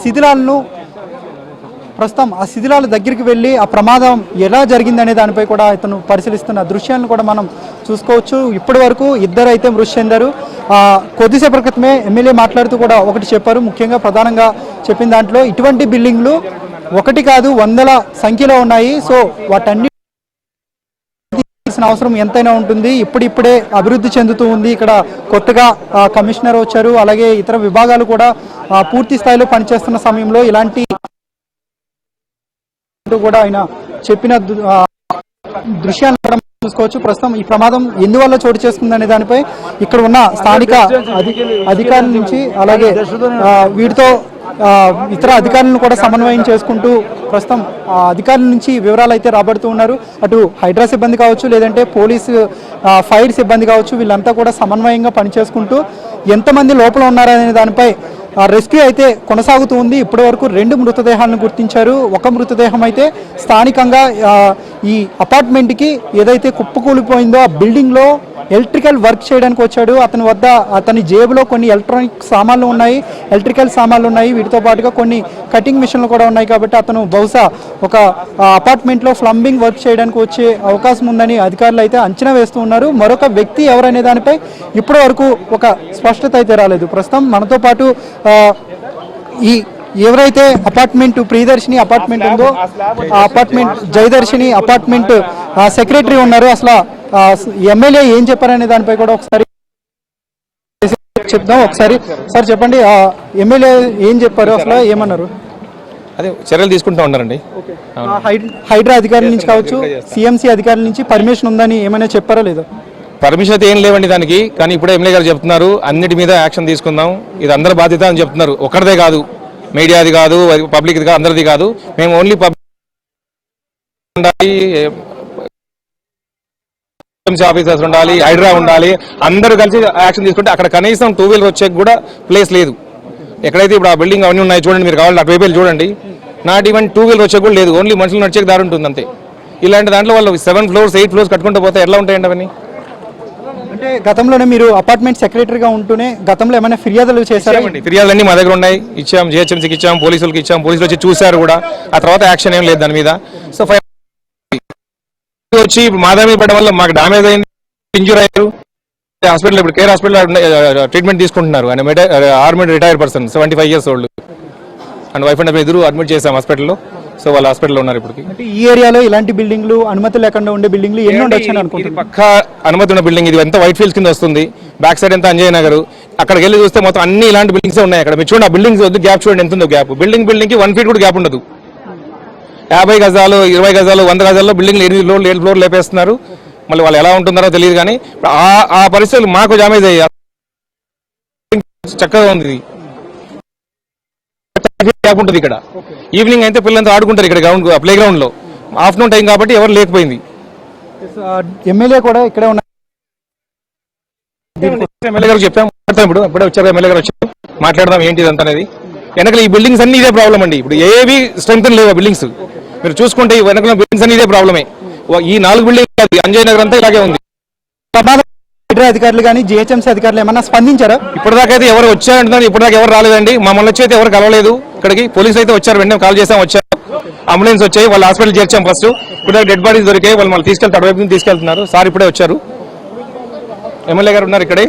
శిథిలాలను ప్రస్తుతం ఆ శిథిలాల దగ్గరికి వెళ్ళి ఆ ప్రమాదం ఎలా జరిగిందనే దానిపై కూడా ఇతను పరిశీలిస్తున్న దృశ్యాలను కూడా మనం చూసుకోవచ్చు. ఇప్పటి వరకు ఇద్దరు అయితే మృతి చెందారు. కొద్దిసేపటి క్రితమే ఎమ్మెల్యే మాట్లాడుతూ కూడా ఒకటి చెప్పారు. ముఖ్యంగా ప్రధానంగా చెప్పిన దాంట్లో ఇటువంటి బిల్డింగ్లు ఒకటి కాదు వందల సంఖ్యలో ఉన్నాయి. సో వాటన్ని అవసరం ఎంతైనా ఉంటుంది. ఇప్పుడిప్పుడే అభివృద్ధి చెందుతూ ఉంది. ఇక్కడ కొత్తగా కమిషనర్ వచ్చారు. అలాగే ఇతర విభాగాలు కూడా పూర్తి స్థాయిలో పనిచేస్తున్న సమయంలో ఇలాంటి కూడా ఆయన చెప్పిన దృశ్యాలను కూడా చూసుకోవచ్చు. ప్రస్తుతం ఈ ప్రమాదం ఎందువల్ల చోటు చేసుకుందనే దానిపై ఇక్కడ ఉన్న స్థానిక అధికారుల నుంచి అలాగే వీటితో ఇతర అధికారులను కూడా సమన్వయం చేసుకుంటూ ప్రస్తుతం అధికారుల నుంచి వివరాలు అయితే రాబడుతూ ఉన్నారు. అటు హైడ్రా సిబ్బంది కావచ్చు, లేదంటే పోలీసు ఫైర్ సిబ్బంది కావచ్చు, వీళ్ళంతా కూడా సమన్వయంగా పనిచేసుకుంటూ ఎంతమంది లోపల ఉన్నారనే దానిపై రెస్క్యూ అయితే కొనసాగుతూ ఉంది. ఇప్పటి వరకు 2 మృతదేహాలను గుర్తించారు. ఒక మృతదేహం అయితే స్థానికంగా ఈ అపార్ట్మెంట్కి ఏదైతే కుప్పకూలిపోయిందో ఆ బిల్డింగ్లో ఎలక్ట్రికల్ వర్క్ చేయడానికి వచ్చాడు. అతని వద్ద అతని జేబులో కొన్ని ఎలక్ట్రానిక్ సామాన్లు ఉన్నాయి, ఎలక్ట్రికల్ సామాన్లు ఉన్నాయి. వీటితో పాటుగా కొన్ని కటింగ్ మిషన్లు కూడా ఉన్నాయి. కాబట్టి అతను బహుశా ఒక అపార్ట్మెంట్లో ప్లంబింగ్ వర్క్ చేయడానికి వచ్చే అవకాశం ఉందని అధికారులు అయితే అంచనా వేస్తూ ఉన్నారు. మరొక వ్యక్తి ఎవరనే దానిపై ఇప్పటి వరకు ఒక స్పష్టత అయితే రాలేదు. ప్రస్తుతం మనతో పాటు ఈ ఎవరైతే అపార్ట్మెంట్ ప్రియదర్శిని అపార్ట్మెంట్ ఉందో ఆ అపార్ట్మెంట్ జయదర్శిని అపార్ట్మెంట్ సెక్రటరీ ఉన్నారు. అసలు ఎమ్మెల్యే ఏం చెప్పారనే దానిపై కూడా ఒకసారి చెప్దాం. ఒకసారి సార్ చెప్పండి, ఎమ్మెల్యే ఏం చెప్పారు, అసలు ఏమన్నారు? అదే చర్యలు తీసుకుంటూ ఉన్నారండి. హైడ్రా అధికారుల నుంచి కావచ్చు, సిఎంసి అధికారుల నుంచి పర్మిషన్ ఉందని ఏమైనా చెప్పారా లేదా? పర్మిషన్ అయితే ఏం లేవండి దానికి. కానీ ఇప్పుడే ఎమ్మెల్యే గారు చెప్తున్నారు అన్నిటి మీద యాక్షన్ తీసుకుందాం, ఇది అందరి బాధ్యత అని చెప్తున్నారు. ఒకరిదే కాదు, మీడియాది కాదు, పబ్లిక్ది కాదు, అందరిది కాదు. మేము ఓన్లీ పబ్లిక్ ఉండాలి, ఆఫీసర్స్ ఉండాలి, హైడ్రా ఉండాలి, అందరూ కలిసి యాక్షన్ తీసుకుంటే అక్కడ కనీసం 2 వీలర్ వచ్చే కూడా ప్లేస్ లేదు. ఎక్కడైతే ఇప్పుడు ఆ బిల్డింగ్ అవన్నీ ఉన్నాయి చూడండి, మీరు కావాలి అటువైపు చూడండి, నాట్ ఈవెన్ 2 వీలర్ వచ్చే కూడా లేదు. ఓన్లీ మనుషులు నడిచే దారి ఉంటుంది అంతే. ఇలాంటి దాంట్లో వాళ్ళు 7 ఫ్లోర్స్ 8 ఫ్లోర్స్ కట్టుకుంటూ పోతే ఎట్లా ఉంటాయండి అవన్నీ? అంటే గతంలోనే మీరు అపార్ట్మెంట్ సెక్రటరీగా ఉంటూనే గతంలో ఏమైనా ఫిర్యాదులు చేశారండి? ఫిర్యాదులన్నీ మా దగ్గర ఉన్నాయి, ఇచ్చాం, జిహెచ్ఎంసీకి ఇచ్చాం, పోలీసులకు ఇచ్చాం, పోలీసులు వచ్చి చూశారు కూడా. ఆ తర్వాత యాక్షన్ ఏం లేదు దాని మీద. సో వచ్చి మాదామి పడడం వల్ల మాకు డామేజ్ అయింది, ఇంజూర్ అయ్యారు. హాస్పిటల్ ఇప్పుడు కేర్ హాస్పిటల్ ట్రీట్మెంట్ తీసుకుంటున్నారు. ఆయన army retired person, 75 years old, and wife and ఎదురు అడ్మిట్ చేశాం హాస్పిటల్లో. సో వాళ్ళు హాస్పిటల్లో ఉన్నారు ఇప్పుడు. ఈ ఏరియాలో ఇలాంటి బిల్డింగ్లు అనుమతి లేకుండా ఉండే బిల్డింగ్లు ఎన్ని ఉండొచ్చు అనుకుంటున్నాను? పక్కా అనుమతి ఉన్న బిల్డింగ్ ఇది. ఎంత వైట్ ఫీల్డ్స్ కింద వస్తుంది, బ్యాక్ సైడ్ ఎంత అంజయ్ నగర్. అక్కడికి వెళ్ళి చూస్తే మొత్తం అన్ని ఇలాంటి బిల్డింగ్స్ ఉన్నాయి. అక్కడ మీరు చూడండి, ఆ బిల్డింగ్స్ వద్దు, గ్యాప్ చూడండి ఎంత ఉందో గ్యాప్. బిల్డింగ్ కి 1 feet కూడా గ్యాప్ ఉండదు. 50 గజాలు 20 గజాలు 100 గజాల్లో బిల్డింగ్లు 7 ఫ్లోర్లు లేపేస్తున్నారు. మళ్ళీ వాళ్ళు ఎలా ఉంటున్నారో తెలియదు. కానీ ఆ పరిస్థితులు మాకు డామేజ్ అయ్యాయి. చక్కగా ఉంది, గ్యాప్ ఉంటుంది ఇక్కడ. ఈవినింగ్ అయితే పిల్లలంతా ఆడుకుంటారు ఇక్కడ గ్రౌండ్, ప్లే గ్రౌండ్ లో. ఆఫ్టర్నూన్ టైం కాబట్టి ఎవరు లేకపోయింది. ఎమ్మెల్యే కూడా ఇక్కడే ఉన్నారు. ఎమ్మెల్యే గారు చెప్పాము, ఇప్పుడే వచ్చారు ఎమ్మెల్యే గారు వచ్చారు, మాట్లాడదాం ఏంటి ఇదంతా అనేది. వెనకాల ఈ బిల్డింగ్స్ అన్ని ఇదే ప్రాబ్లం అండి. ఇప్పుడు ఏవి స్ట్రెంగ్త్ లేవు బిల్డింగ్స్. మీరు చూసుకుంటే ఈ వెనకాల బిల్డింగ్స్ అన్ని ఇదే ప్రాబ్లమే. ఈ 4 బిల్డింగ్ అంజయ్ నగర్ అంతా ఇలాగే ఉంది. అధికారులు కానీ జిహెచ్ఎంసీ అధికారులు ఏమన్నా స్పందించారా? ఇప్పటిదాకా అయితే ఎవరు వచ్చారంటున్నారు, ఇప్పటిదాకా ఎవరు రాలేదండి. మమ్మల్ని వచ్చి అయితే ఎవరు కలవలేదు. ఇక్కడికి పోలీసులు అయితే వచ్చారు, వెంటనే కాల్ చేసాం, వచ్చారు, అంబులెన్స్ వచ్చాయి, వాళ్ళు హాస్పిటల్ చేర్చాం. ఫస్ట్ ఇప్పుడు డెడ్ బాడీస్ దొరికాయి, వాళ్ళు మళ్ళీ తీసుకెళ్తే అటువైపు తీసుకెళ్తున్నారు. సార్ ఇప్పుడే వచ్చారు, ఎమ్మెల్యే గారు ఉన్నారు ఇక్కడే.